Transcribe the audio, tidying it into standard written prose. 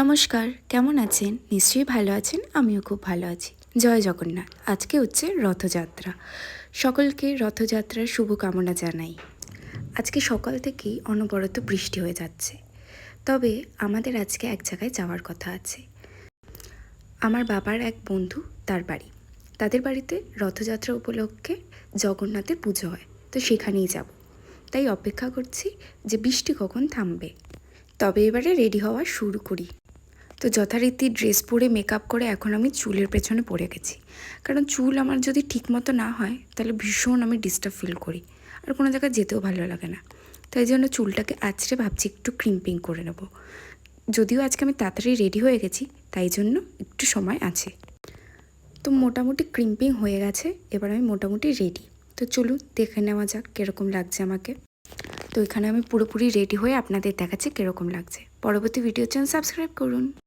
নমস্কার, কেমন আছেন? নিশ্চয়ই ভালো আছেন, আমিও খুব ভালো আছি। জয় জগন্নাথ। আজকে হচ্ছে রথযাত্রা। সকলকে রথযাত্রার শুভকামনা জানাই। আজকে সকাল থেকেই অনবরত বৃষ্টি হয়ে যাচ্ছে। তবে আমাদের আজকে এক জায়গায় যাওয়ার কথা আছে। আমার বাবার এক বন্ধু, তার বাড়ি। তাদের বাড়িতে রথযাত্রা উপলক্ষে জগন্নাথের পুজো হয়, তো সেখানেই যাব। তাই অপেক্ষা করছি যে বৃষ্টি কখন থামবে। তবে এবারে রেডি হওয়া শুরু করি। তো যথারীতি ড্রেস পরে মেকআপ করে এখন আমি চুলের পেছনে পড়ে গেছি। কারণ চুল আমার যদি ঠিকমতো না হয় তাহলে ভীষণ আমি ডিস্টার্ব ফিল করি, আর কোনো জায়গায় যেতেও ভালো লাগে না। তাই জন্য চুলটাকে আঁচড়ে ভাবছি একটু ক্রিম্পিং করে নেব। যদিও আজকে আমি তাড়াতাড়ি রেডি হয়ে গেছি, তাই জন্য একটু সময় আছে। তো মোটামুটি ক্রিম্পিং হয়ে গেছে, এবার আমি মোটামুটি রেডি। তো চলুন দেখে নেওয়া যাক কীরকম লাগছে আমাকে। তো এখানে আমি পুরোপুরি রেডি হয়ে আপনাদের দেখাচ্ছি কীরকম লাগছে। পরবর্তী ভিডিওর জন্য সাবস্ক্রাইব করুন।